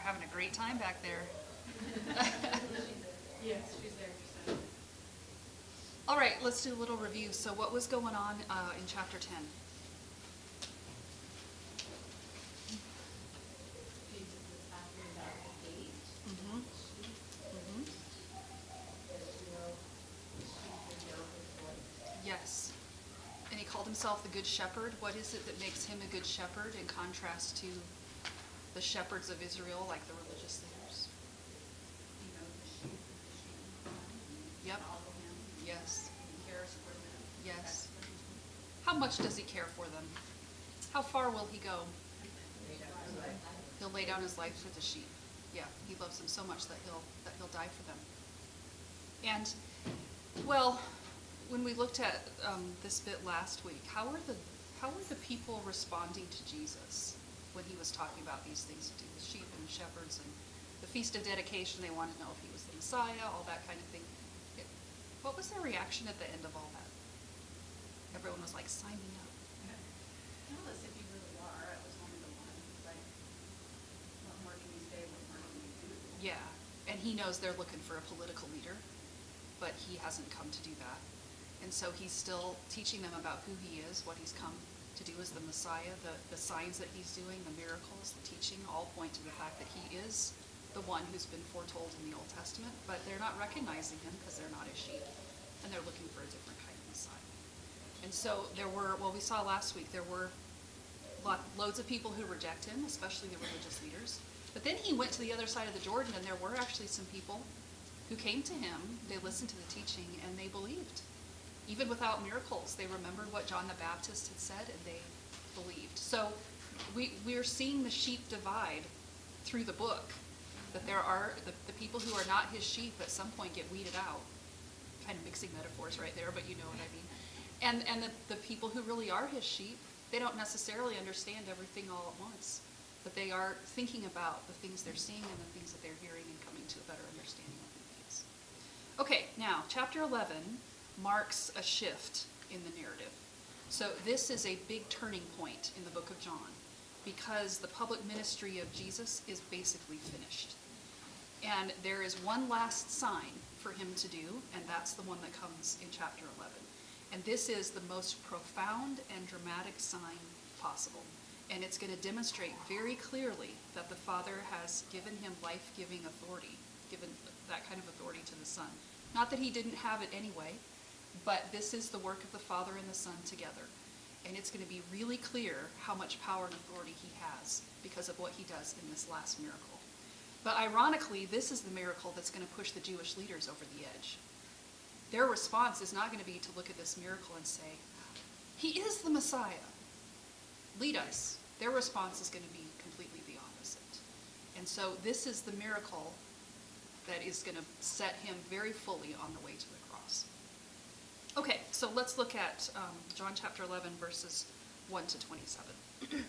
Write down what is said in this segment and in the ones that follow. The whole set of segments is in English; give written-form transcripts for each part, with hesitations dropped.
having a great time back there. Yes, she's there. All right, let's do a little review. So what was going on in chapter 10? Jesus is talking about the gate. Mm-hmm. Mm-hmm. Yes. And he called himself the Good Shepherd. What is it that makes him a good shepherd in contrast to the shepherds of Israel, like the religious leaders? He knows the sheep and the sheep Yep. follow him. Yes. He cares for them. Yes. How much does he care for them? How far will he go? He'll lay down his life for the sheep. Yeah, he loves them so much that he'll die for them. And, well, when we looked at this bit last week, how were the people responding to Jesus when he was talking about these things to do with sheep and shepherds and the Feast of Dedication? They wanted to know if he was the Messiah, all that kind of thing. What was their reaction at the end of all that? Everyone was like, sign me up. Tell us if you really are. It was one of the ones, like, what more can you say, what more can you do? Yeah, and he knows they're looking for a political leader, but he hasn't come to do that. And so he's still teaching them about who he is, what he's come to do as the Messiah, the signs that he's doing, the miracles, the teaching, all point to the fact that he is the one who's been foretold in the Old Testament, but they're not recognizing him because they're not his sheep, and they're looking for a different kind of Messiah. And so there were, well, we saw last week, there were loads of people who reject him, especially the religious leaders. But then he went to the other side of the Jordan, and there were actually some people who came to him, they listened to the teaching, and they believed. Even without miracles, they remembered what John the Baptist had said, and they believed. So we're seeing the sheep divide through the book, that there are the people who are not his sheep at some point get weeded out. Kind of mixing metaphors right there, but you know what I mean. And the people who really are his sheep, they don't necessarily understand everything all at once, but they are thinking about the things they're seeing and the things that they're hearing and coming to a better understanding of who he is. Okay, now, chapter 11 marks a shift in the narrative. So this is a big turning point in the book of John, because the public ministry of Jesus is basically finished. And there is one last sign for him to do, and that's the one that comes in chapter 11. And this is the most profound and dramatic sign possible. And it's going to demonstrate very clearly that the Father has given him life-giving authority, given that kind of authority to the Son. Not that he didn't have it anyway, but this is the work of the Father and the Son together. And it's going to be really clear how much power and authority he has because of what he does in this last miracle. But ironically, this is the miracle that's going to push the Jewish leaders over the edge. Their response is not going to be to look at this miracle and say, he is the Messiah. Lead us. Their response is going to be completely the opposite. And so this is the miracle that is going to set him very fully on the way to the cross. Okay, so let's look at John chapter 11, verses 1 to 27.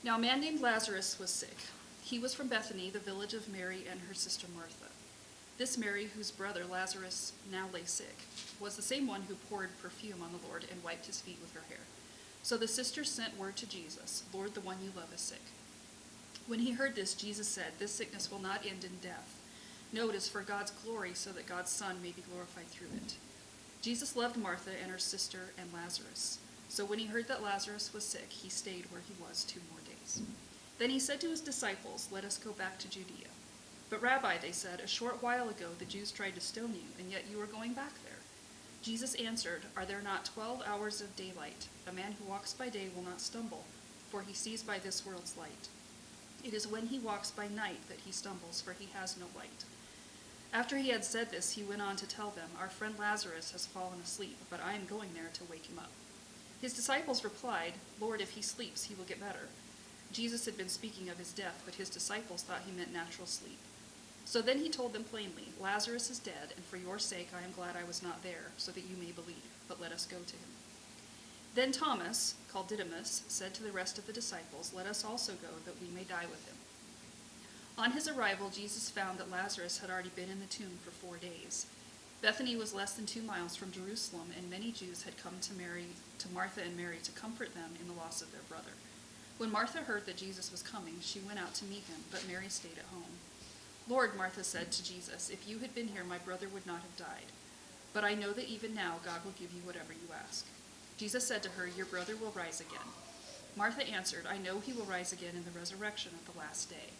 Now a man named Lazarus was sick. He was from Bethany, the village of Mary and her sister Martha. This Mary, whose brother Lazarus now lay sick, was the same one who poured perfume on the Lord and wiped his feet with her hair. So the sisters sent word to Jesus, Lord, the one you love is sick. When he heard this, Jesus said, this sickness will not end in death. No, it is for God's glory, so that God's Son may be glorified through it. Jesus loved Martha and her sister and Lazarus. So when he heard that Lazarus was sick, he stayed where he was 2 more days. Then he said to his disciples, let us go back to Judea. But Rabbi, they said, a short while ago the Jews tried to stone you, and yet you are going back there. Jesus answered, are there not 12 hours of daylight? A man who walks by day will not stumble, for he sees by this world's light. It is when he walks by night that he stumbles, for he has no light. After he had said this, he went on to tell them, our friend Lazarus has fallen asleep, but I am going there to wake him up. His disciples replied, Lord, if he sleeps, he will get better. Jesus had been speaking of his death, but his disciples thought he meant natural sleep. So then he told them plainly, Lazarus is dead, and for your sake I am glad I was not there, so that you may believe, but let us go to him. Then Thomas, called Didymus, said to the rest of the disciples, let us also go, that we may die with him. On his arrival, Jesus found that Lazarus had already been in the tomb for 4 days. Bethany was less than 2 miles from Jerusalem, and many Jews had come to Martha and Mary to comfort them in the loss of their brother. When Martha heard that Jesus was coming, she went out to meet him, but Mary stayed at home. Lord, Martha said to Jesus, if you had been here, my brother would not have died. But I know that even now God will give you whatever you ask. Jesus said to her, your brother will rise again. Martha answered, I know he will rise again in the resurrection at the last day.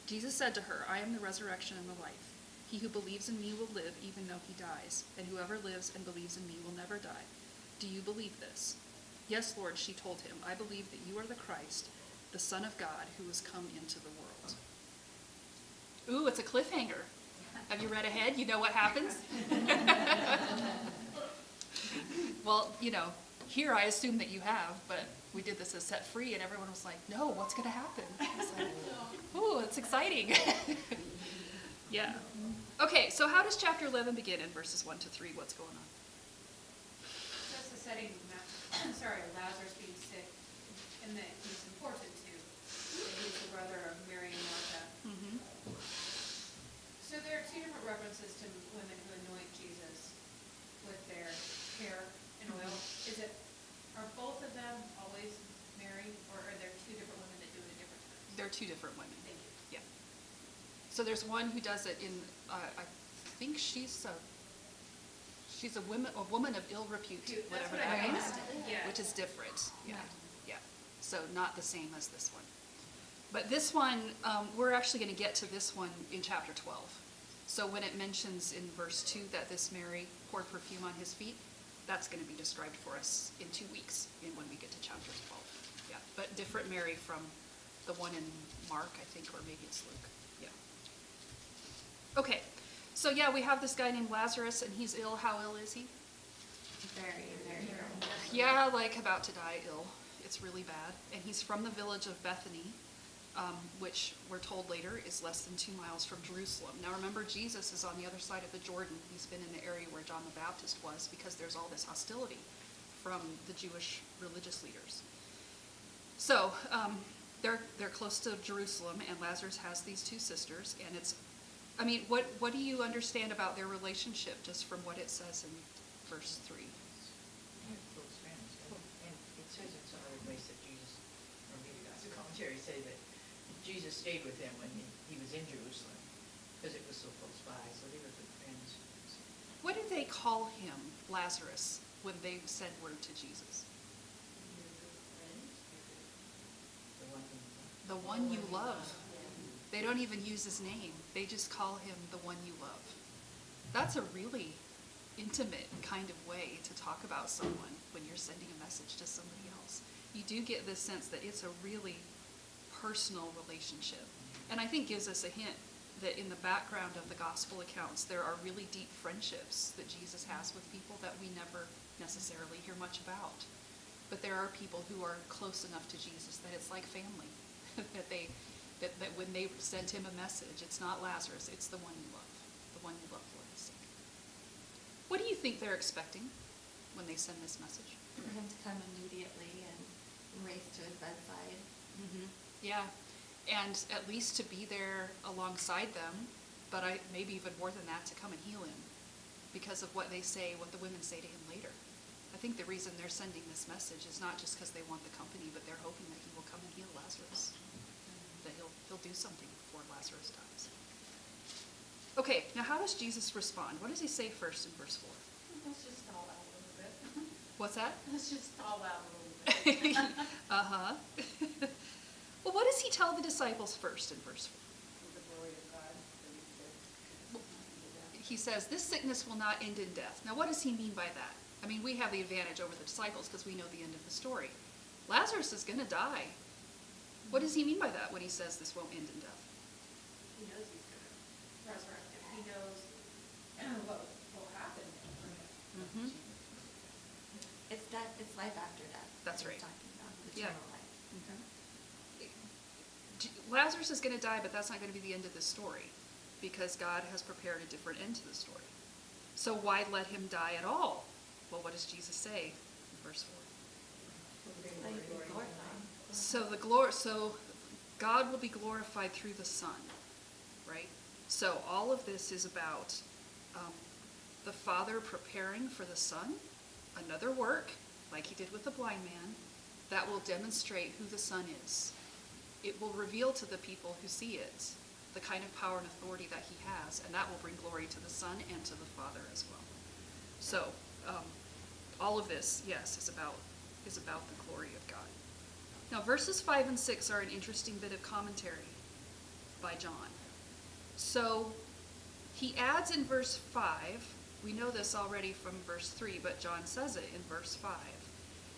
Jesus said to her, I am the resurrection and the life. He who believes in me will live even though he dies, and whoever lives and believes in me will never die. Do you believe this? Yes, Lord, she told him, I believe that you are the Christ, the Son of God, who has come into the world. Ooh, it's a cliffhanger. Have you read ahead? You know what happens? Well, here I assume that you have, but we did this as Set Free, and everyone was like, no, what's going to happen? I was like, ooh, it's exciting. Yeah. Okay, so how does chapter 11 begin in verses 1 to 3? What's going on? That's the setting, Lazarus being sick, and that he's important to. That he's the brother of Mary and Martha. Mm-hmm. So there are two different references to women who anoint Jesus with their hair and oil. Are both of them always Mary, or are there two different women that do it at different times? They're two different women. Thank you. Yeah. So there's one who does it in, I think she's a woman of ill repute, That's whatever what I that means, noticed. Yeah. which is different. Yeah, Yeah. yeah. So not the same as this one. But this one, we're actually going to get to this one in chapter 12. So when it mentions in verse 2 that this Mary poured perfume on his feet, that's going to be described for us in 2 weeks when we get to chapter 12. Yeah, but different Mary from the one in Mark, I think, or maybe it's Luke. Yeah. Okay, so yeah, we have this guy named Lazarus, and he's ill. How ill is he? Very, very ill. Yeah, like about to die ill. It's really bad. And he's from the village of Bethany, which we're told later is less than 2 miles from Jerusalem. Now remember, Jesus is on the other side of the Jordan. He's been in the area where John the Baptist was because there's all this hostility from the Jewish religious leaders. So they're close to Jerusalem, and Lazarus has these two sisters, and what do you understand about their relationship just from what it says in verse 3? Close friends. And it says in some other place that Jesus, or maybe that's a commentary, say that Jesus stayed with them when he was in Jerusalem because it was so close by, so they were good friends. What did they call him, Lazarus, when they said word to Jesus? The one who, The one you love. They don't even use his name. They just call him the one you love. That's a really intimate kind of way to talk about someone when you're sending a message to somebody else. You do get this sense that it's a really personal relationship. And I think gives us a hint that in the background of the gospel accounts, there are really deep friendships that Jesus has with people that we never necessarily hear much about. But there are people who are close enough to Jesus that it's like family, that when they send him a message, it's not Lazarus, it's the one you love for his sake. What do you think they're expecting when they send this message? For him to come immediately and race to his bedside. Mm-hmm. Yeah, and at least to be there alongside them, but maybe even more than that, to come and heal him because of what the women say to him later. I think the reason they're sending this message is not just because they want the company, but they're hoping that he will come and heal Lazarus, that he'll do something before Lazarus dies. Okay, now how does Jesus respond? What does he say first in verse 4? Let's just stall out a little bit. What's that? Let's just stall out a little bit. Uh-huh. Well, what does he tell the disciples first in verse 4? The glory of God. He says, this sickness will not end in death. Now, what does he mean by that? I mean, we have the advantage over the disciples because we know the end of the story. Lazarus is going to die. What does he mean by that when he says this won't end in death? He knows he's going to resurrect him. He knows what will happen for him. Mm-hmm. It's death. It's life after death. That's that right. he's talking about, Yeah. eternal life. Lazarus is going to die, but that's not going to be the end of the story because God has prepared a different end to the story. So why let him die at all? Well, what does Jesus say in verse 4? Life is glorified. So God will be glorified through the Son, right? So all of this is about the Father preparing for the Son another work, like he did with the blind man, that will demonstrate who the Son is. It will reveal to the people who see it the kind of power and authority that he has, and that will bring glory to the Son and to the Father as well. So, all of this, yes, is about the glory of God. Now, verses 5 and 6 are an interesting bit of commentary by John. So, he adds in verse 5, we know this already from verse 3, but John says it in verse 5,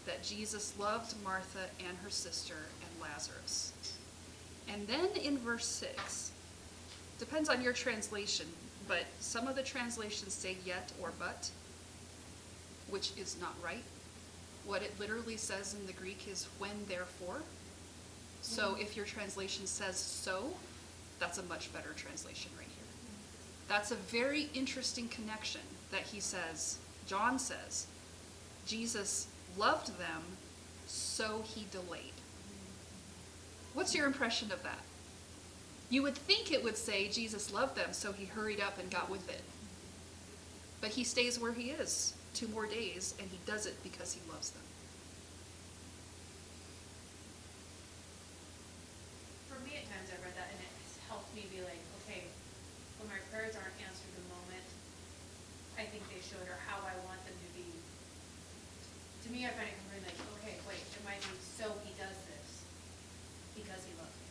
that Jesus loved Martha and her sister and Lazarus. And then in verse 6, depends on your translation, but some of the translations say yet or but, which is not right. What it literally says in the Greek is when, therefore. So if your translation says so, that's a much better translation right here. That's a very interesting connection that he says, John says, Jesus loved them, so he delayed. What's your impression of that? You would think it would say Jesus loved them, so he hurried up and got with it. But he stays where he is 2 more days, and he does it because he loves them. For me, at times I've read that and it's helped me be like, okay, when my prayers aren't answered the moment I think they should or how I want them to be. To me, I find it completely like, okay, wait, it might be so he does this because he loves me.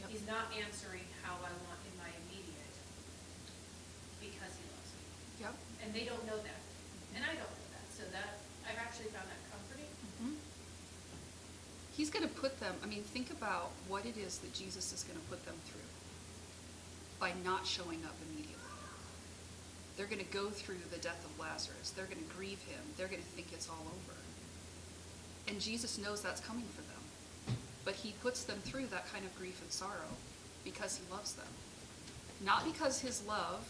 Yep. He's not answering how I want in my immediate because he loves me. Yep. And they don't know that. And I don't know that. So that, I've actually found that comforting. Mm-hmm. He's going to put them, think about what it is that Jesus is going to put them through by not showing up immediately. They're going to go through the death of Lazarus. They're going to grieve him. They're going to think it's all over. And Jesus knows that's coming for them. But he puts them through that kind of grief and sorrow because he loves them. Not because his love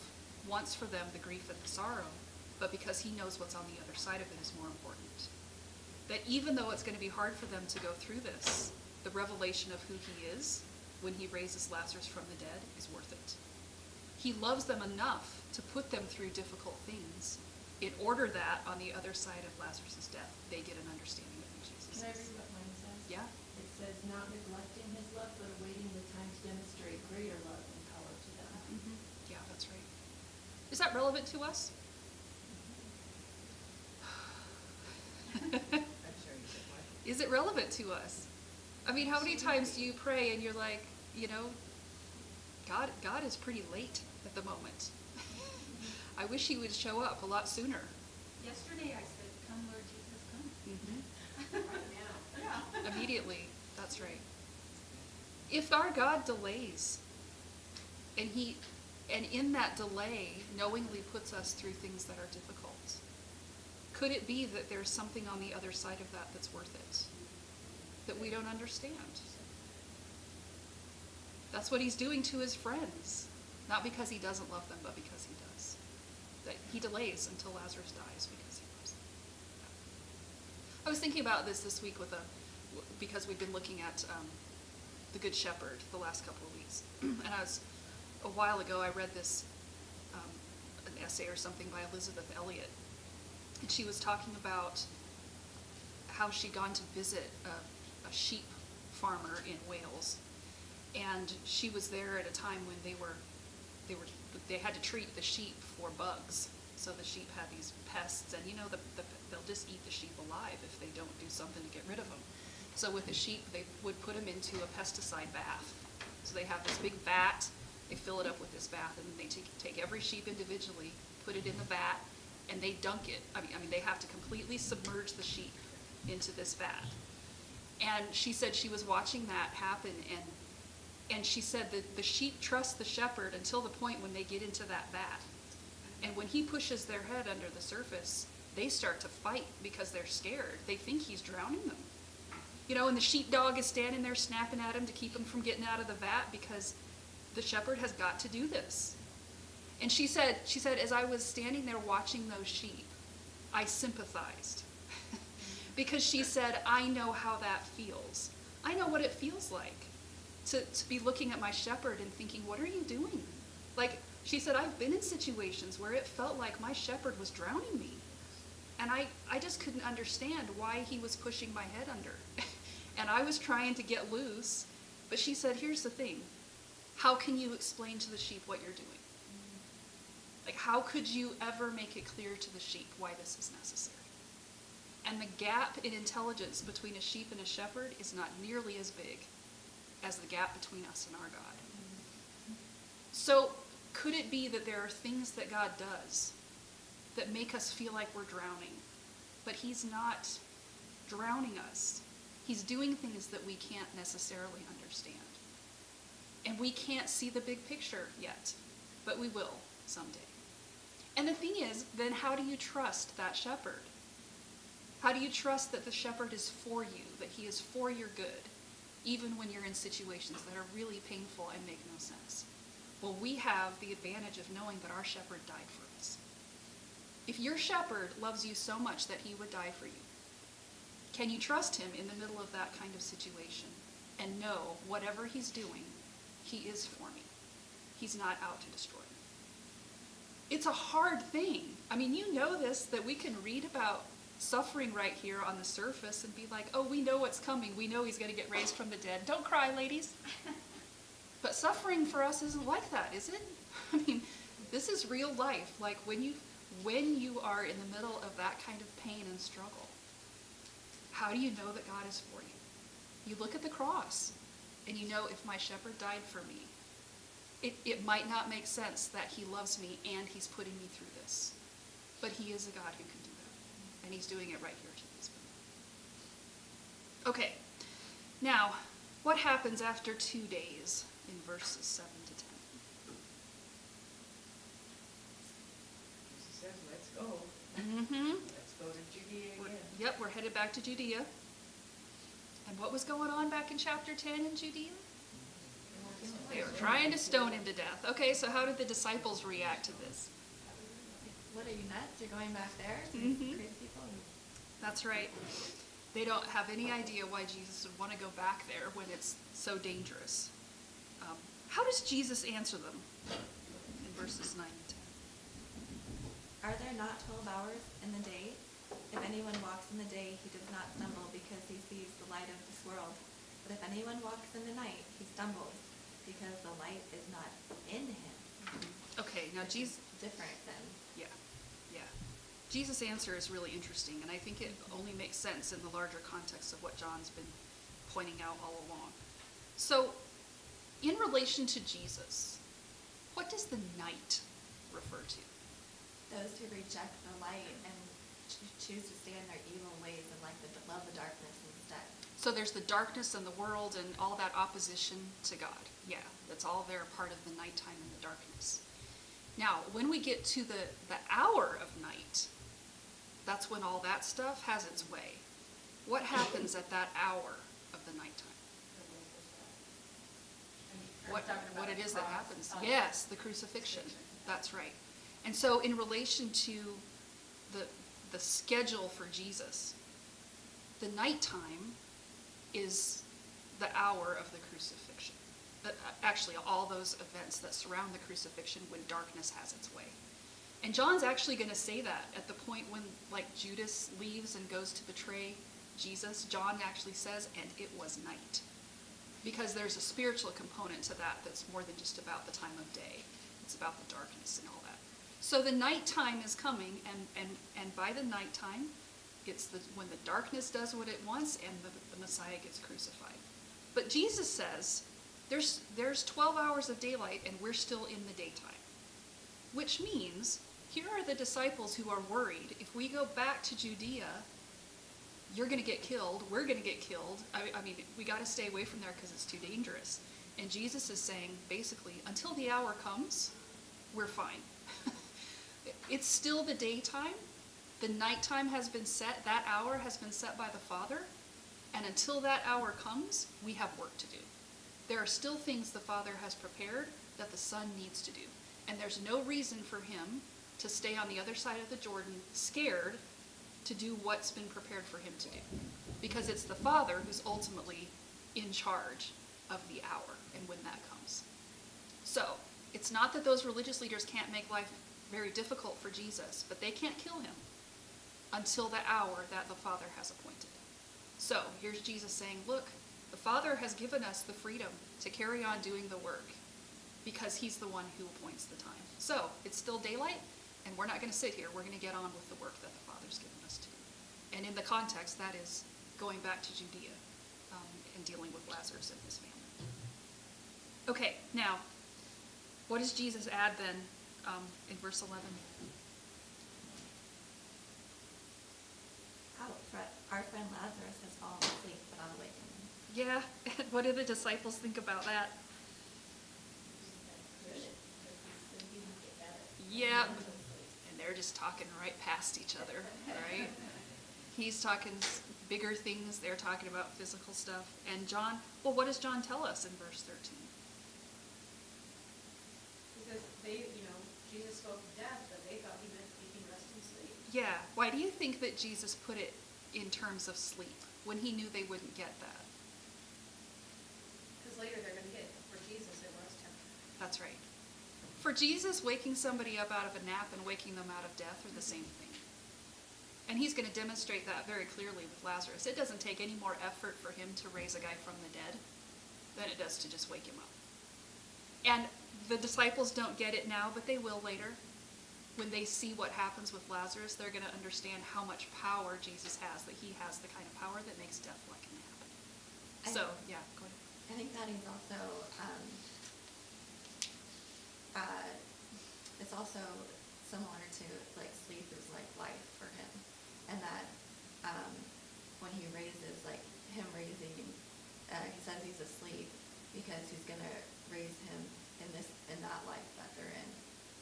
wants for them the grief and the sorrow, but because he knows what's on the other side of it is more important. That even though it's going to be hard for them to go through this, the revelation of who he is when he raises Lazarus from the dead is worth it. He loves them enough to put them through difficult things in order that on the other side of Lazarus' death, they get an understanding of who Jesus Can I is. read what mine says? Yeah. It says, not neglecting his love, but awaiting the time to demonstrate greater love and power to them. Mm-hmm. Yeah, that's right. Is that relevant to us? I'm sorry, you said what? Is it relevant to us? How many times do you pray and you're like, God is pretty late at the moment. I wish he would show up a lot sooner. Yesterday I said, come Lord Jesus, come. Mm-hmm. Right now. Yeah. Immediately, that's right. If our God delays, and in that delay knowingly puts us through things that are difficult, could it be that there's something on the other side of that that's worth it, that we don't understand? That's what he's doing to his friends, not because he doesn't love them, but because he does. That he delays until Lazarus dies because he loves them. I was thinking about this week because we've been looking at the Good Shepherd the last couple of weeks, and a while ago I read this an essay or something by Elizabeth Elliot, and she was talking about how she'd gone to visit a sheep farmer in Wales, and she was there at a time when they had to treat the sheep for bugs. So the sheep had these pests, and they'll just eat the sheep alive if they don't do something to get rid of them. So with the sheep, they would put them into a pesticide bath. So they have this big vat, they fill it up with this bath, and then they take every sheep individually, put it in the vat, and they dunk it. They have to completely submerge the sheep into this vat. And she said she was watching that happen, and she said that the sheep trust the shepherd until the point when they get into that vat. And when he pushes their head under the surface, they start to fight because they're scared. They think he's drowning them. And the sheepdog is standing there snapping at him to keep him from getting out of the vat because the shepherd has got to do this. And she said, as I was standing there watching those sheep, I sympathized. Because she said, I know how that feels. I know what it feels like to be looking at my shepherd and thinking, what are you doing? She said, I've been in situations where it felt like my shepherd was drowning me. And I just couldn't understand why he was pushing my head under. And I was trying to get loose, but she said, here's the thing. How can you explain to the sheep what you're doing? Like, how could you ever make it clear to the sheep why this is necessary? And the gap in intelligence between a sheep and a shepherd is not nearly as big as the gap between us and our God. So, could it be that there are things that God does that make us feel like we're drowning? But he's not drowning us. He's doing things that we can't necessarily understand. And we can't see the big picture yet, but we will someday. And the thing is, then how do you trust that shepherd? How do you trust that the shepherd is for you, that he is for your good, even when you're in situations that are really painful and make no sense? Well, we have the advantage of knowing that our shepherd died for us. If your shepherd loves you so much that he would die for you, can you trust him in the middle of that kind of situation and know whatever he's doing, he is for me. He's not out to destroy me. It's a hard thing. I mean, you know this, that we can read about suffering right here on the surface and be like, oh, we know what's coming. We know he's going to get raised from the dead. Don't cry, ladies. But suffering for us isn't like that, is it? I mean, this is real life. Like when you are in the middle of that kind of pain and struggle, how do you know that God is for you? You look at the cross and you know, if my shepherd died for me, it might not make sense that he loves me and he's putting me through this. But he is a God who can do that. And he's doing it right here to this point. Okay, now, what happens after 2 days in verses 7 to 10? Jesus says, let's go. Mm-hmm. Let's go to Judea again. We're headed back to Judea. And what was going on back in chapter 10 in Judea? They were trying to stone him to death. Okay, so how did the disciples react to this? What are you, nuts? You're going back there? Some Mhm. crazy people? That's right. They don't have any idea why Jesus would want to go back there when it's so dangerous. How does Jesus answer them in verses 9 and 10? Are there not 12 hours in the day? If anyone walks in the day, he does not stumble because he sees the light of this world. But if anyone walks in the night, he stumbles because the light is not in him. Okay, now Jesus, Different than yeah. Jesus' answer is really interesting, and I think it only makes sense in the larger context of what John's been pointing out all along. So, in relation to Jesus, what does the night refer to? those who reject the light and choose to stay in their evil ways and love the darkness instead. So there's the darkness and the world and all that opposition to God. Yeah, that's all there, part of the nighttime and the darkness. Now, when we get to the hour of night, that's when all that stuff has its way. What happens at that hour of the nighttime? What it is that happens? Yes, the crucifixion. That's right. And so in relation to the schedule for Jesus, the nighttime is the hour of the crucifixion. Actually, all those events that surround the crucifixion when darkness has its way. And John's actually going to say that at the point when, like, Judas leaves and goes to betray Jesus. John actually says, and it was night. Because there's a spiritual component to that that's more than just about the time of day. It's about the darkness and all that. So the nighttime is coming, and by the nighttime, it's when the darkness does what it wants and the Messiah gets crucified. But Jesus says, there's 12 hours of daylight and we're still in the daytime. Which means, here are the disciples who are worried. If we go back to Judea, you're going to get killed, we're going to get killed. I mean, we got to stay away from there because it's too dangerous. And Jesus is saying, basically, until the hour comes, we're fine. It's still the daytime. The nighttime has been set. That hour has been set by the Father. And until that hour comes, we have work to do. There are still things the Father has prepared that the Son needs to do. And there's no reason for him to stay on the other side of the Jordan scared to do what's been prepared for him to do. Because it's the Father who's ultimately in charge of the hour and when that comes. So, it's not that those religious leaders can't make life very difficult for Jesus, but they can't kill him until the hour that the Father has appointed. So here's Jesus saying, look, the Father has given us the freedom to carry on doing the work because he's the one who appoints the time. So it's still daylight, and we're not going to sit here. We're going to get on with the work that the Father's given us to. And in the context, that is going back to Judea and dealing with Lazarus and his family. Okay, now, what does Jesus add then in verse 11? Our friend Lazarus has fallen asleep, but I'll awaken him. Yeah, and what do the disciples think about that? Yeah, and they're just talking right past each other, right? He's talking bigger things, they're talking about physical stuff. And John, well, what does John tell us in verse 13? He says Jesus spoke of death, but they thought he meant taking rest and sleep. Yeah, why do you think that Jesus put it in terms of sleep when he knew they wouldn't get that? Because later they're going to get it. For Jesus, it was temporary. That's right. For Jesus, waking somebody up out of a nap and waking them out of death are the same thing. And he's going to demonstrate that very clearly with Lazarus. It doesn't take any more effort for him to raise a guy from the dead than it does to just wake him up. And the disciples don't get it now, but they will later. When they see what happens with Lazarus, they're going to understand how much power Jesus has, that he has the kind of power that makes death like a nap. So, yeah, go ahead. I think that he's also, it's also similar to, like, sleep is like life for him. And that when he raises, like, him raising, he says he's asleep because he's going to raise him in that life that they're in.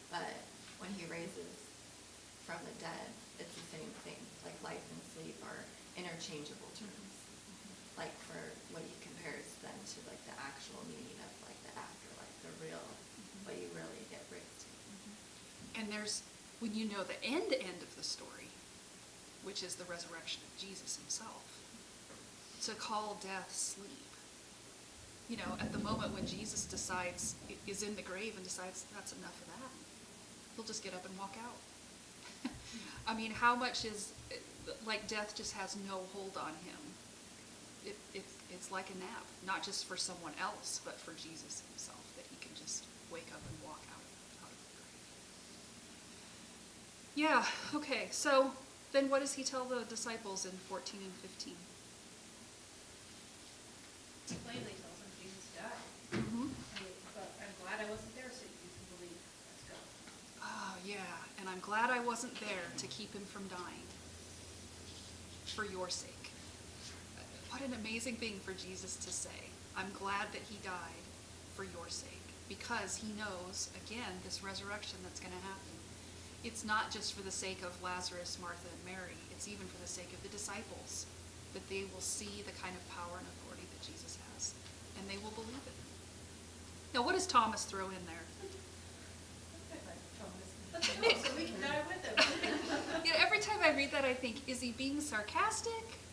But when he raises from the dead, it's the same thing. Like, life and sleep are interchangeable terms. Like, for what he compares then to, like, the actual meaning of, like, the afterlife, the real, what you really get raised to. And there's, when you know the end of the story, which is the resurrection of Jesus himself, to call death sleep. You know, at the moment when Jesus is in the grave and decides that's enough of that, he'll just get up and walk out. I mean, how much is, like, death just has no hold on him. It's like a nap, not just for someone else, but for Jesus himself, that he can just wake up and walk out of the grave. Yeah, okay, so then what does he tell the disciples in 14 and 15? He plainly tells them Jesus died. Mm-hmm. But I'm glad I wasn't there so you can believe. Let's go. Oh, yeah, and I'm glad I wasn't there to keep him from dying for your sake. What an amazing thing for Jesus to say. I'm glad that he died for your sake, because he knows, again, this resurrection that's going to happen. It's not just for the sake of Lazarus, Martha, and Mary. It's even for the sake of the disciples, that they will see the kind of power and authority that Jesus has, and they will believe it. Now, what does Thomas throw in there? So we can die with him. You know, every time I read that, I think, is he being sarcastic?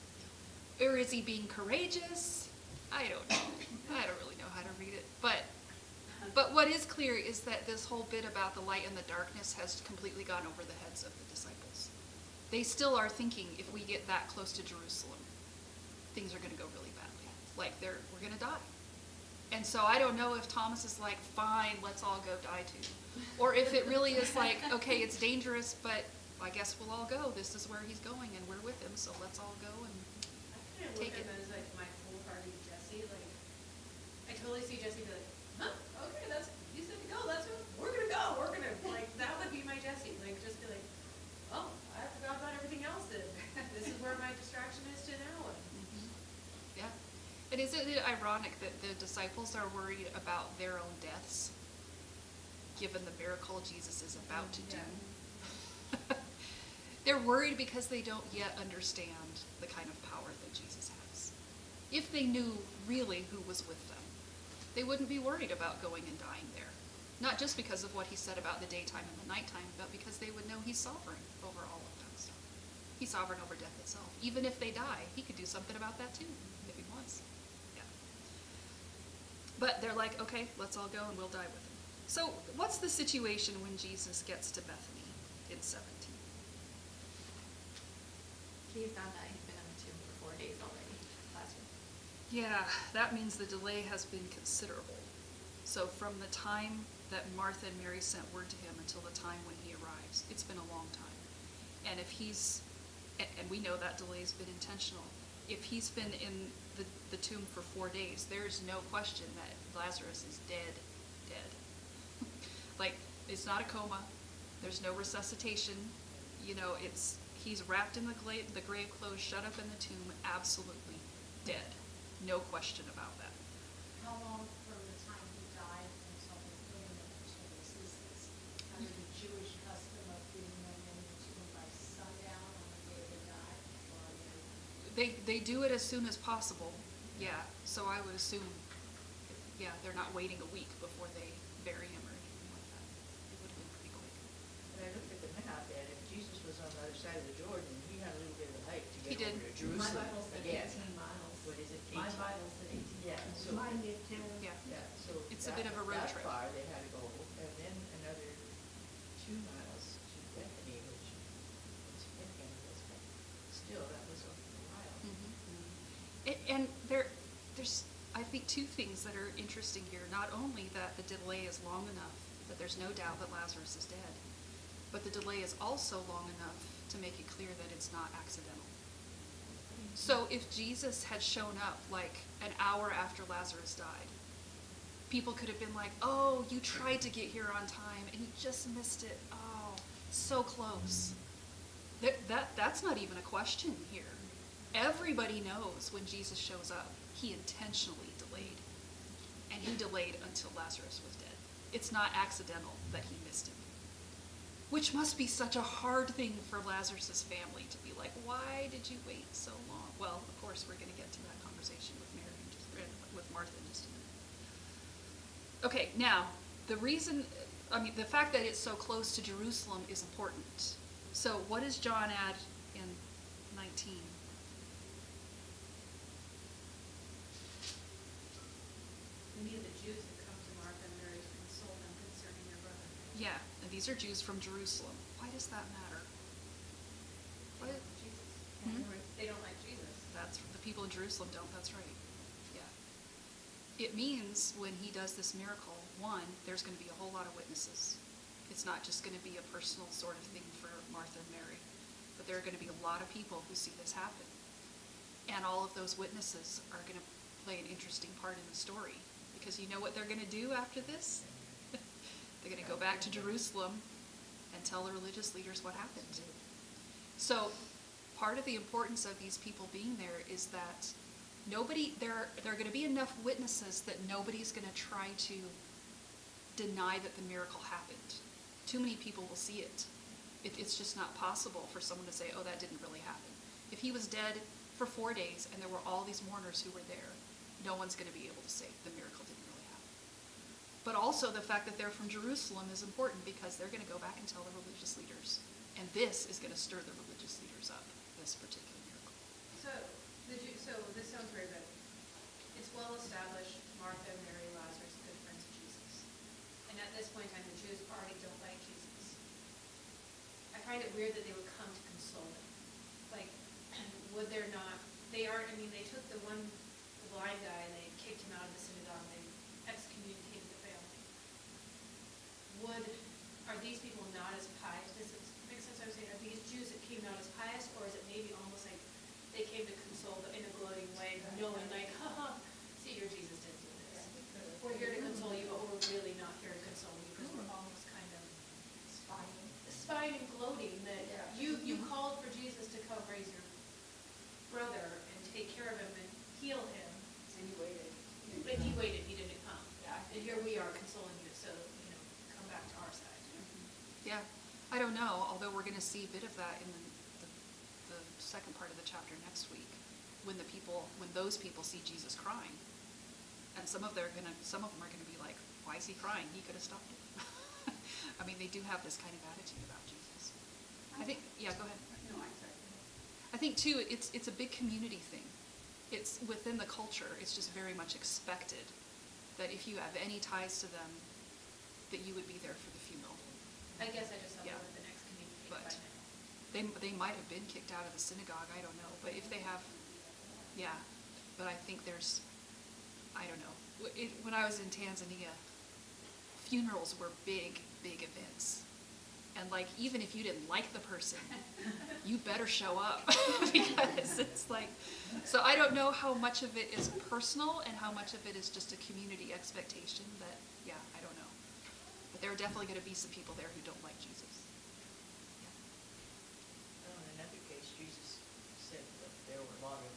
Or is he being courageous? I don't know. I don't really know how to read it. But what is clear is that this whole bit about the light and the darkness has completely gone over the heads of the disciples. They still are thinking, if we get that close to Jerusalem, things are going to go really badly. Like, we're going to die. And so I don't know if Thomas is like, fine, let's all go die too. Or if it really is like, okay, it's dangerous, but I guess we'll all go. This is where he's going, and we're with him, so let's all go and I kind of look take at it. him as like my foolhardy Jesse. Like, I totally see Jesse be like, huh? Okay, you said to go. That's what we're gonna go. We're gonna like that would be my Jesse. Like, just be like, oh, I forgot about everything else. And this is where my distraction is to now. Mm-hmm. Yeah. And isn't it ironic that the disciples are worried about their own deaths, given the miracle Jesus is about to do? They're worried because they don't yet understand the kind of power that Jesus has. If they knew really who was with them, they wouldn't be worried about going and dying there. Not just because of what he said about the daytime and the nighttime, but because they would know he's sovereign over all of that stuff. He's sovereign over death itself. Even if they die, he could do something about that too, if he wants. Yeah. But they're like, okay, let's all go and we'll die with him. So what's the situation when Jesus gets to Bethany in 17? He found out he'd been in the tomb for 4 days already. Yeah, that means the delay has been considerable. So from the time that Martha and Mary sent word to him until the time when he arrives, it's been a long time. And if he's, and we know that delay's been intentional, if he's been in the tomb for 4 days, there's no question that Lazarus is dead. Like, it's not a coma, there's no resuscitation, he's wrapped in the grave clothes, shut up in the tomb, absolutely dead. No question about that. How long from the time he died until the filling of the tombs is this? Under the Jewish custom of getting them in the tomb by sundown on the day they died? Or They do it as soon as possible, yeah, so I would assume, yeah, they're not waiting a week before they bury him or anything like that. It would have been pretty quick. When I looked at the map, and if Jesus was on the other side of the Jordan, he had a little bit of a hike to He get did. over to My Jerusalem. Bible said Yeah. 18 miles. What is it, My 18? Bible said 18. Yeah, so, Mine did too. Yeah. yeah, so. It's a bit of a road trip. That far they had to go, and then another 2 miles to Bethany, which is significant, I guess, but still, that was a while. And there's, I think, two things that are interesting here. Not only that the delay is long enough that there's no doubt that Lazarus is dead, but the delay is also long enough to make it clear that it's not accidental. So if Jesus had shown up like an hour after Lazarus died, people could have been like, oh, you tried to get here on time and you just missed it. Oh, so close. That's not even a question here. Everybody knows when Jesus shows up, he intentionally delayed. And he delayed until Lazarus was dead. It's not accidental that he missed him. Which must be such a hard thing for Lazarus' family to be like, why did you wait so long? Well, of course, we're going to get to that conversation with Mary, with Martha in just a minute. Okay, now, the fact that it's so close to Jerusalem is important. So what does John add in 19? Many of the Jews had come to Martha and Mary to console them concerning their brother. Yeah, and these are Jews from Jerusalem. Why does that matter? They don't like Jesus. Hmm? They don't like Jesus. That's, the people in Jerusalem don't, that's right. Yeah. It means when he does this miracle, one, there's going to be a whole lot of witnesses. It's not just going to be a personal sort of thing for Martha and Mary, but there are going to be a lot of people who see this happen. And all of those witnesses are going to play an interesting part in the story, because you know what they're going to do after this? They're going to go back to Jerusalem and tell the religious leaders what happened. So part of the importance of these people being there is that there are going to be enough witnesses that nobody's going to try to deny that the miracle happened. Too many people will see it. It's just not possible for someone to say, oh, that didn't really happen. If he was dead for 4 days and there were all these mourners who were there, no one's going to be able to say the miracle didn't really happen. But also the fact that they're from Jerusalem is important, because they're going to go back and tell the religious leaders. And this is going to stir the religious leaders up, this particular miracle. So this sounds very good. It's well established Martha, Mary, Lazarus, good friends of Jesus. And at this point in time, the Jews already don't like Jesus. I find it weird that they would come to console him. Like, would there not, they took the blind guy and they kicked him out of the synagogue, they excommunicated the family. Are these people not as pious? Does it make sense what I'm saying? Are these Jews that came out as pious, or is it maybe almost like they came to console but in a gloating way, knowing like, haha, see, your Jesus didn't do this. We're here to console you, but we're really not here to console you, because we're almost kind of spying and gloating that you called for Jesus to come raise your brother and take care of him and heal him. And you waited. But he waited, he didn't come. Yeah. And here we are consoling you, so, come back to our side. Yeah, I don't know, although we're going to see a bit of that in the second part of the chapter next week, when those people see Jesus crying. And some of them are going to be like, why is he crying? He could have stopped it. I mean, they do have this kind of attitude about Jesus. I think, yeah, go ahead. No, I'm sorry. I think too, it's a big community thing. It's within the culture, it's just very much expected that if you have any ties to them, that you would be there for the funeral. I guess I just don't know Yeah. what the next communication But by now. they might have been kicked out of the synagogue, I don't know, but if they have, yeah. but I think there's, I don't know. When I was in Tanzania, funerals were big, big events. And like, even if you didn't like the person, you better show up because it's like, so I don't know how much of it is personal and how much of it is just a community expectation, but yeah, I don't know. But there are definitely going to be some people there who don't like Jesus. Well, in another case, Jesus said that there were a lot of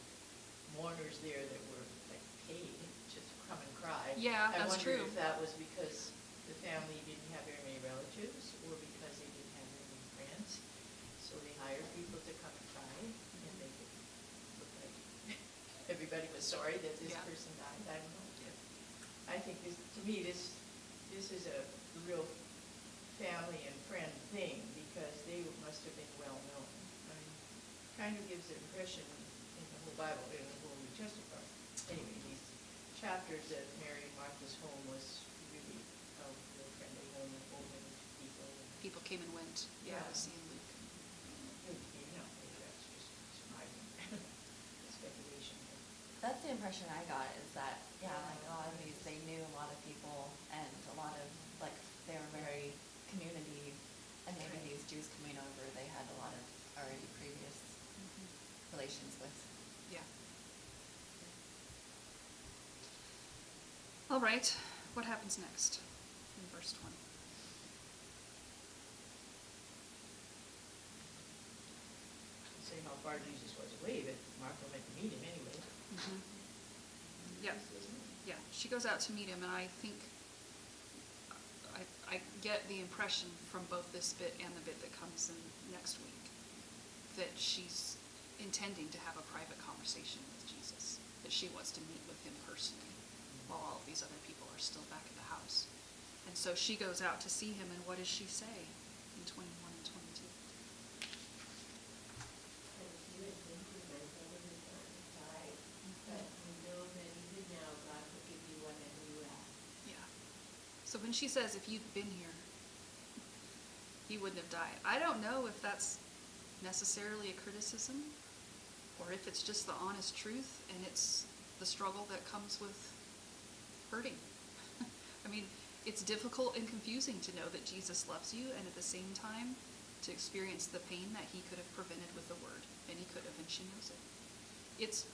mourners there that were like paid to come and cry. Yeah, that's true. I wondered if that was because the family didn't have very many relatives or because they didn't have very many friends. So they hired people to come and cry and make it look like everybody was sorry that this Yeah. person died. I don't know. I think this, to me, this is a real family and friend thing because they must have been well known. I mean, kind of gives the impression in the whole Bible, in the whole New Testament part. Anyway, these chapters that Mary and Martha's home was really a real friendly home, open to people. People came and went. Yeah, I Yeah. see in Luke. You know, maybe that's just surviving speculation. That's the impression I got, is that, yeah, like a lot of these, they knew a lot of people, and a lot of, like, they were very community, and maybe these Jews coming over, they had a lot of already previous relations with. Yeah. All right, what happens next in verse 20? Say how far Jesus was away, but Martha went to meet him anyway. Mhm. Yeah, yeah, she goes out to meet him, and I think, I get the impression from both this bit and the bit that comes in next week, that she's intending to have a private conversation with Jesus, that she wants to meet with him personally, while all of these other people are still back at the house. And so she goes out to see him, and what does she say in 21 and 22? And you had been to my brother who died, but you know that even now God will give you whatever you ask. Yeah. So when she says, if you'd been here, he wouldn't have died. I don't know if that's necessarily a criticism, or if it's just the honest truth, and it's the struggle that comes with hurting. I mean, it's difficult and confusing to know that Jesus loves you, and at the same time, to experience the pain that he could have prevented with the word, and he could have, and she knows it. It's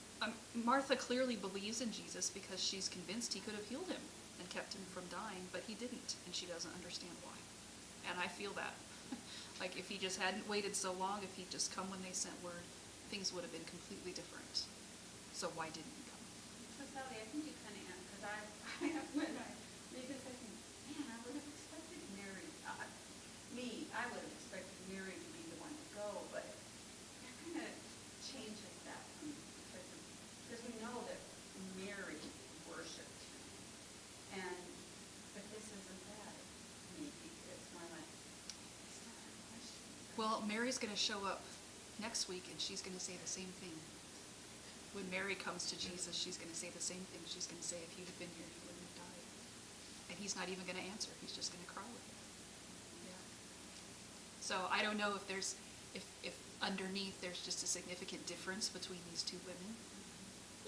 Martha clearly believes in Jesus because she's convinced he could have healed him and kept him from dying, but he didn't, and she doesn't understand why. And I feel that. Like, if he just hadn't waited so long, if he'd just come when they sent word, things would have been completely different. So why didn't he come? So Sally, I think you kind of am, because when I read this, I think, man, I would have expected Mary, I would have expected Mary to be the one to go, but that kind of changes that for me, because we know that Mary worshipped him, but this isn't that, maybe, it's more like, it's not a question. Well, Mary's going to show up next week, and she's going to say the same thing. When Mary comes to Jesus, she's going to say the same thing. She's going to say, if you'd have been here, you wouldn't have died. And he's not even going to answer. He's just going to cry with her. Yeah. So I don't know if there's, if underneath there's just a significant difference between these two women,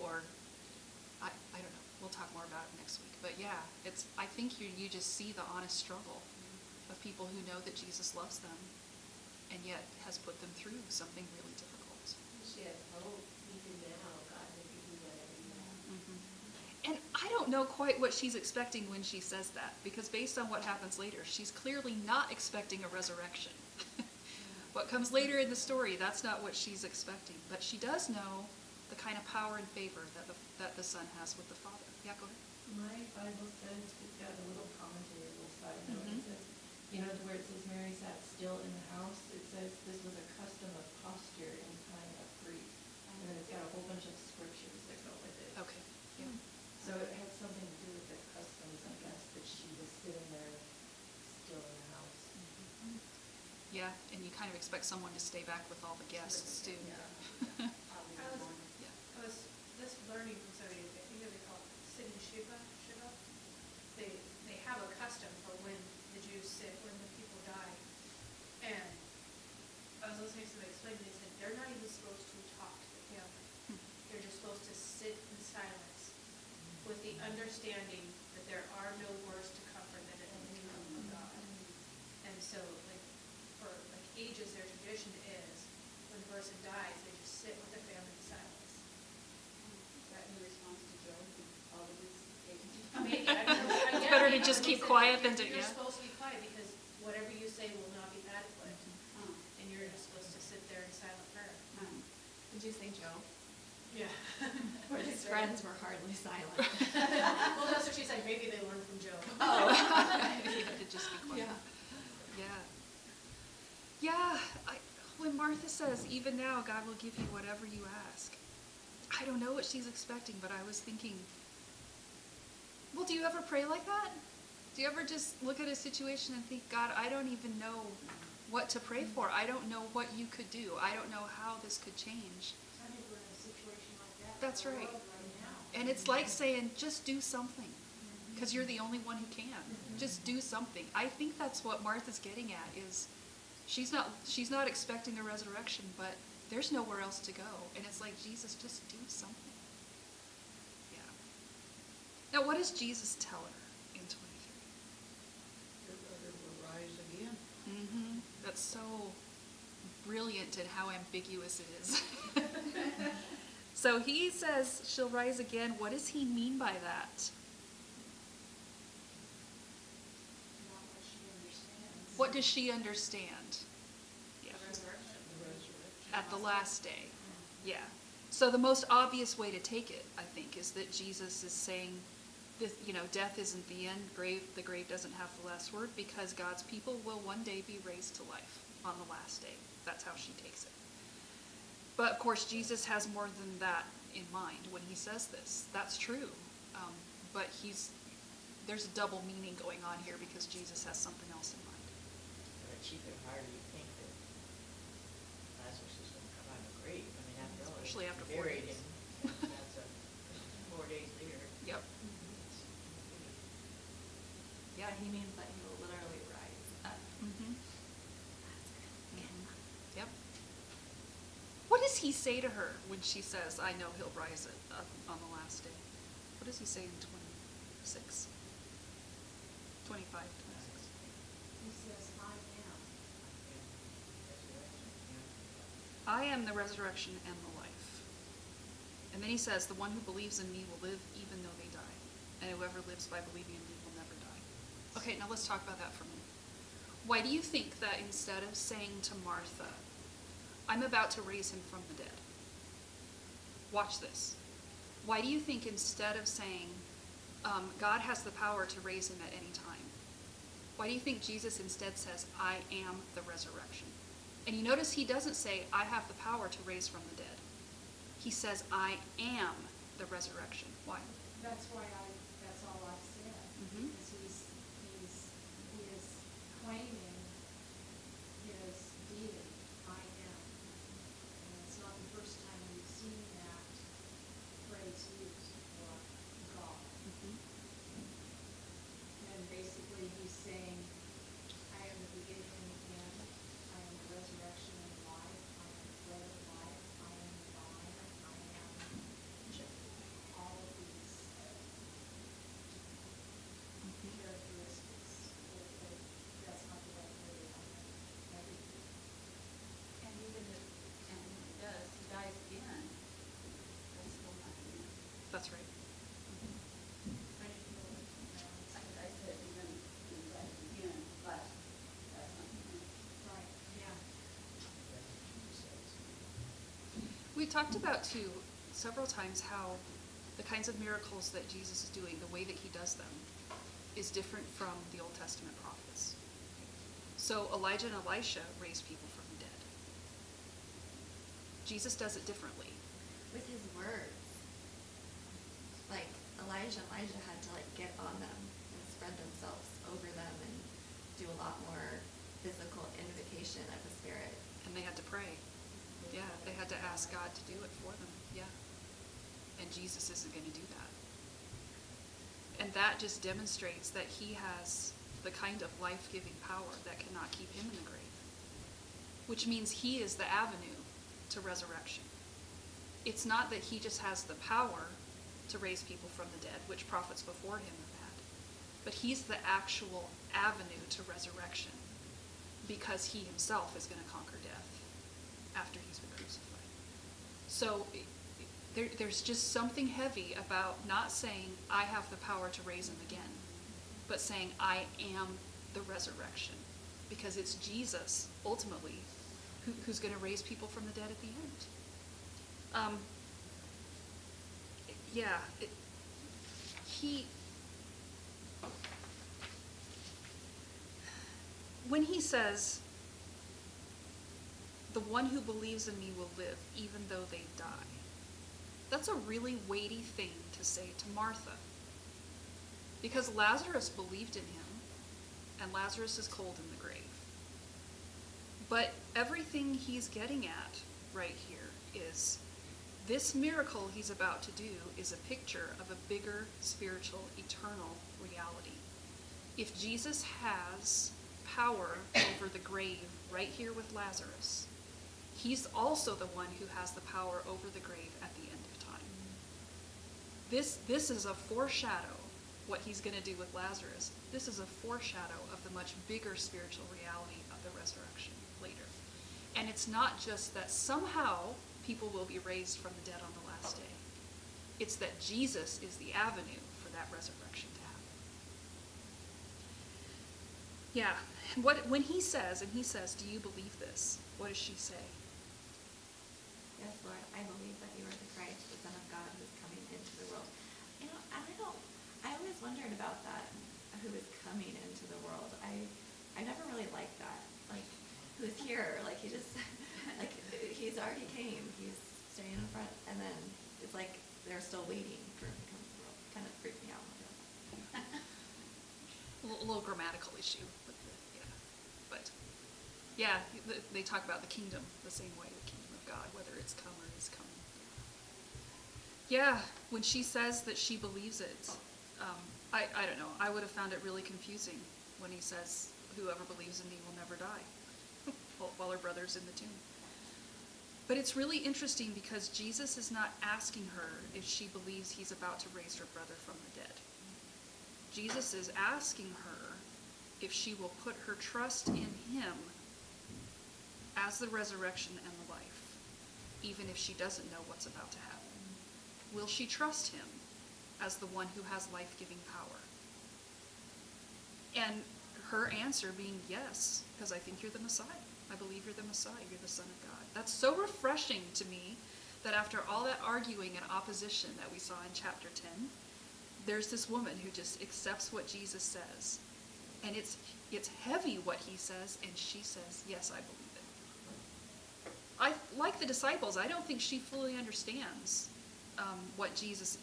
or I don't know. We'll talk more about it next week. But yeah, I think you just see the honest struggle of people who know that Jesus loves them, and yet has put them through something really difficult. She has hope, even now, God will give you whatever you ask. Mhm. And I don't know quite what she's expecting when she says that, because based on what happens later, she's clearly not expecting a resurrection. What comes later in the story, that's not what she's expecting. But she does know the kind of power and favor that the Son has with the Father. Yeah, go ahead. My Bible says, it's got a little commentary, a little side note, Mhm. it says, you know, where it says Mary sat still in the house, it says this was a custom of posture in time of grief. And then it's got a whole bunch of scriptures that go with it. Okay. Yeah. So it had something to do with the customs, I guess, that she was sitting there still in the house. Yeah, and you kind of expect someone to stay back with all the guests too. I was, Yeah. I was just learning from somebody, I think they call it sitting Shiva. They have a custom for when the Jews sit, when the people die. And I was listening to somebody explain, they said they're not even supposed to talk to the family. They're just supposed to sit inside understanding that there are no words to comfort than it only come from God. And so, like, for like ages, their tradition is when the person dies, they just sit with the family in silence. Is that in response to Job and all of his age? Maybe, I don't know. It's better to just keep quiet than to, You're yeah. supposed to be quiet because whatever you say will not be adequate. Huh, And you're just supposed to sit there in silent prayer. huh. Did you say Job? Yeah. His friends were hardly silent. Well, that's what she said, maybe they learned from Job. Oh. To just be quiet. Yeah. Yeah. Yeah, when Martha says, even now God will give you whatever you ask, I don't know what she's expecting, but I was thinking, well, do you ever pray like that? Do you ever just look at a situation and think, God, I don't even know what to pray for. I don't know what you could do. I don't know how this could change. I think we're in a situation like that. That's in the right. world right now. And it's like saying, just do something, because you're the only one who can. Just do something. I think that's what Martha's getting at, is she's not expecting a resurrection, but there's nowhere else to go. And it's like, Jesus, just do something. Yeah. Now, what does Jesus tell her in 23? Your brother will rise again. Mm-hmm. That's so brilliant in how ambiguous it is. So he says she'll rise again. What does he mean by that? Not what she understands. What does she understand? Yeah. The resurrection. The resurrection. At the last day. Yeah. So the most obvious way to take it, I think, is that Jesus is saying, this, death isn't the end. The grave doesn't have the last word, because God's people will one day be raised to life on the last day. That's how she takes it. But of course, Jesus has more than that in mind when he says this. That's true. But there's a double meaning going on here, because Jesus has something else in mind. But she could hardly think that Lazarus is going to come out of the grave. I mean, after all, Especially after 4 buried days. him. That's 4 days later. Yep. Yeah, he means that he will literally rise up. Mm-hmm. Yep. What does he say to her when she says, I know he'll rise up on the last day? What does he say in 26? 25, 26. He says, I am. I am the resurrection and the life. And then he says, the one who believes in me will live even though they die. And whoever lives by believing in me will never die. Okay, now let's talk about that for a minute. Why do you think that instead of saying to Martha, I'm about to raise him from the dead? Watch this. Why do you think instead of saying, God has the power to raise him at any time, why do you think Jesus instead says, I am the resurrection? And you notice he doesn't say, I have the power to raise from the dead. He says, I am the resurrection. Why? That's all I've said. Mhm. Because he is claiming his deity, I am. And it's not the first time we've seen that phrase used for God. Mhm. And basically he's saying, I am the beginning and the end, I am the resurrection and the life, I am the bread of life, I am the vine, I am all of these characteristics. That's not the right word, everything. And even if, and when he does, he dies again, that's still not the end. That's right. I didn't know it. I said even when he dies again, but that's not the end. Right, yeah. We talked about, too, several times how the kinds of miracles that Jesus is doing, the way that he does them, is different from the Old Testament prophets. So Elijah and Elisha raised people from the dead. Jesus does it differently. With his words. Like Elijah had to get on them and spread themselves over them and do a lot more physical invocation of the Spirit. And they had to pray. Yeah, they had to ask God to do it for them. Yeah. And Jesus isn't going to do that. And that just demonstrates that he has the kind of life-giving power that cannot keep him in the grave. Which means he is the avenue to resurrection. It's not that he just has the power, to raise people from the dead, which prophets before him have had. But he's the actual avenue to resurrection because he himself is going to conquer death after he's been crucified. So there's just something heavy about not saying, I have the power to raise him again, but saying, I am the resurrection. Because it's Jesus, ultimately, who's going to raise people from the dead at the end. When he says, the one who believes in me will live even though they die, that's a really weighty thing to say to Martha. Because Lazarus believed in him, and Lazarus is cold in the grave. But everything he's getting at right here is this miracle he's about to do is a picture of a bigger spiritual, eternal reality. If Jesus has power over the grave right here with Lazarus, he's also the one who has the power over the grave at the end of time. This is a foreshadow, what he's going to do with Lazarus. This is a foreshadow of the much bigger spiritual reality of the resurrection later. And it's not just that somehow people will be raised from the dead on the last day. It's that Jesus is the avenue for that resurrection to happen. Yeah, when he says, do you believe this? What does she say? Yes, Lord, I believe that you are the Christ, the Son of God, who is coming into the world. You know, and I always wondered about that, who is coming into the world. I never really liked that. Like, who's here? Like, he just, like, he's already came. He's standing in front, and then it's like they're still waiting for him to come to the world. Kind of freaked me out. A little grammatical issue, yeah, they talk about the kingdom the same way, the kingdom of God, whether it's come or is coming. Yeah, when she says that she believes it, I don't know, I would have found it really confusing when he says, whoever believes in me will never die, while her brother's in the tomb. But it's really interesting because Jesus is not asking her if she believes he's about to raise her brother from the dead. Jesus is asking her if she will put her trust in him as the resurrection and the life, even if she doesn't know what's about to happen. Will she trust him as the one who has life-giving power? And her answer being yes, because I think you're the Messiah. I believe you're the Messiah. You're the Son of God. That's so refreshing to me that after all that arguing and opposition that we saw in chapter 10, there's this woman who just accepts what Jesus says. And it's heavy what he says, and she says, yes, I believe it. Like the disciples, I don't think she fully understands what Jesus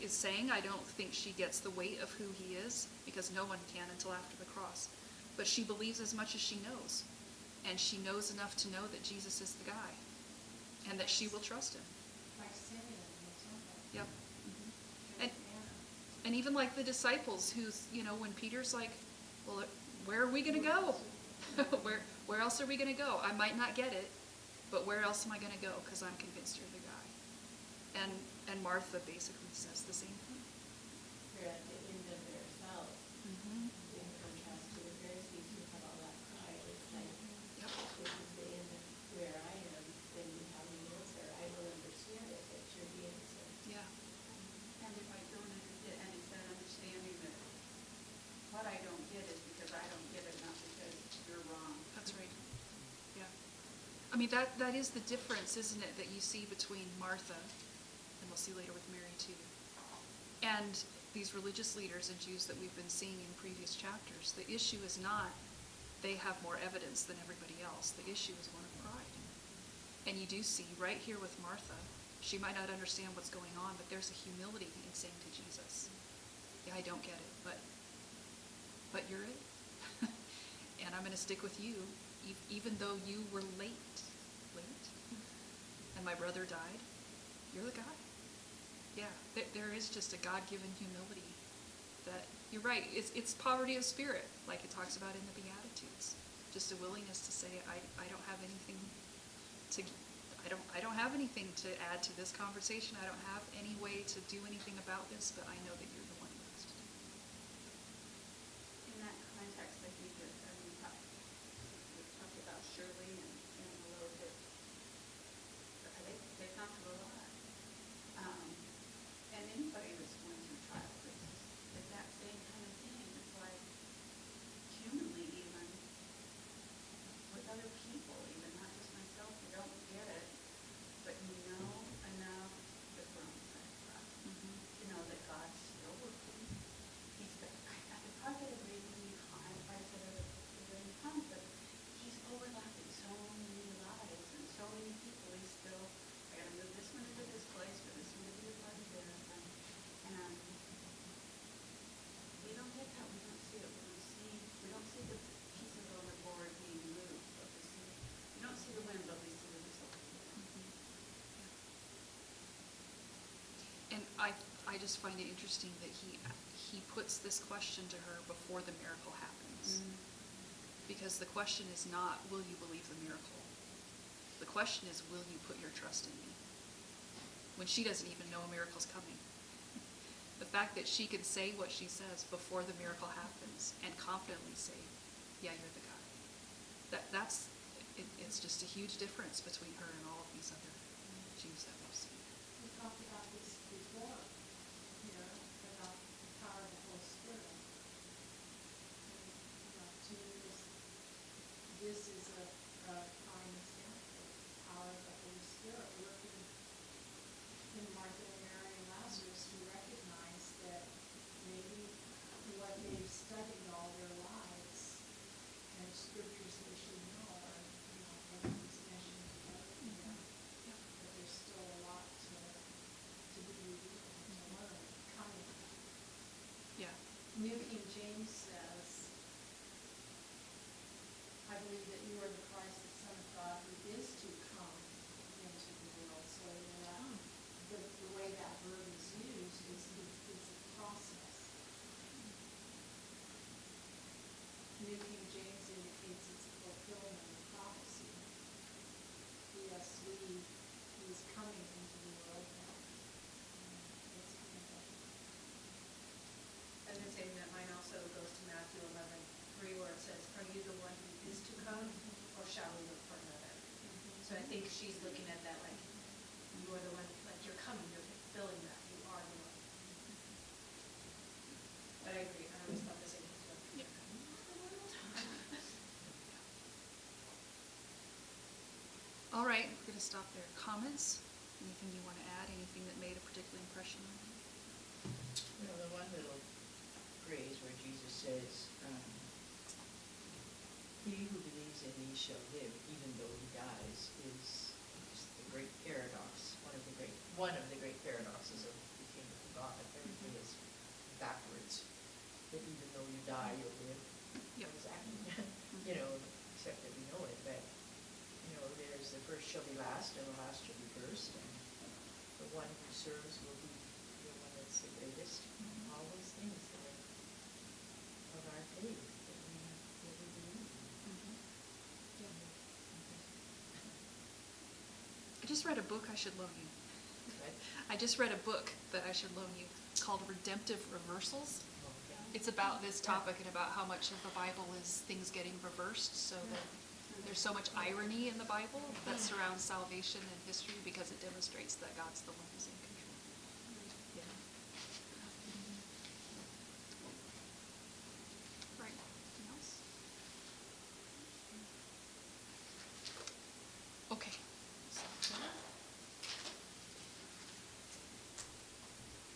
is saying. I don't think she gets the weight of who he is, because no one can until after the cross. But she believes as much as she knows. And she knows enough to know that Jesus is the guy, and that she will trust him. Like Simeon in the temple. Yep. Mm-hmm. And even like the disciples, who's, when Peter's like, well, where are we going to go? where else are we going to go? I might not get it, but where else am I going to go? Because I'm convinced you're the guy. And Martha basically says the same thing. They're at the end of their self, Mm-hmm. in contrast to the Pharisees who have all that pride. It's like, Yep. this is the end of where I am, then you have the answer. I will understand it, but you're the answer. Yeah. And if I don't understand, and it's that understanding that what I don't get is because I don't get it, not because you're wrong. That's right. Yeah. I mean, that is the difference, isn't it, that you see between Martha, and we'll see later with Mary too, and these religious leaders and Jews that we've been seeing in previous chapters. The issue is not they have more evidence than everybody else. The issue is one of pride. And you do see right here with Martha, she might not understand what's going on, but there's a humility in saying to Jesus, yeah, I don't get it, but you're it. And I'm going to stick with you, even though you were late, and my brother died. You're the guy. Yeah, there is just a God-given humility that, you're right, it's poverty of spirit, like it talks about in the Beatitudes. Just a willingness to say, I don't have anything to, I don't have anything to add to this conversation. I don't have any way to do anything about this, but I know that you're the one who has to do it. In that context, I think that, we've talked about Shirley and a little bit, they've gone through a lot. And anybody that's going through trial, it's that same kind of thing. It's like humanly even, with other people even, not just myself, you don't get it, but you know enough that we're on the side of God. You know that God's still working. He's got, I probably got a reason you climb, I said it when you come, but he's overlapping so many lives and so many people. He's still, I gotta move this one into this place for this one to be a part of this. And we don't get that. We don't see it. We don't see the pieces on the board being moved, but we don't see the wind, but we see the result. And I just find it interesting that he puts this question to her before the miracle happens. Because the question is not, will you believe the miracle? The question is, will you put your trust in me? When she doesn't even know a miracle's coming. The fact that she can say what she says before the miracle happens and confidently say, yeah, you're the guy. It's just a huge difference between her and all of these other Jews that we've seen. We talked about this before, here, about the power of the Holy Spirit. And, to me, this is a prime example of the power of the Holy Spirit working in Martha and Mary and Lazarus to recognize that maybe what they've studied all their lives and scriptures they should know are, everything's mentioned together in them. But there's still a lot to be revealed, to learn, coming. Yeah. New King James says, I believe that you are the Christ, the Son of God, who is to come into the world. So the way that verb is used is it's a process. New King James indicates it's a fulfillment of prophecy. Yes, he is coming into the world now. It's kind of And the same, that mine also goes to Matthew 11:3, where it says, are you the one who is to come, or shall we look for another? So I think she's looking at that like, you are the one, like you're coming, you're fulfilling that, you are the one. But I agree, I always thought the same thing. Yeah. All right, we're going to stop there. Comments? Anything you want to add? Anything that made a particular impression on you? The one little phrase where Jesus says, he who believes in me shall live even though he dies is the great paradox, one of the great paradoxes of the kingdom of God. Everything is backwards. That even though you die, you'll live. Yep. Exactly. Except that we know it, but there's the first shall be last and the last shall be first, and the one who serves will be the one that's the greatest. All those things that are of our faith that we believe. I just read a book I should loan you. Right? I just read a book that I should loan you called Redemptive Reversals. Okay. It's about this topic and about how much of the Bible is things getting reversed, so that there's so much irony in the Bible that surrounds salvation and history because it demonstrates that God's the one who's in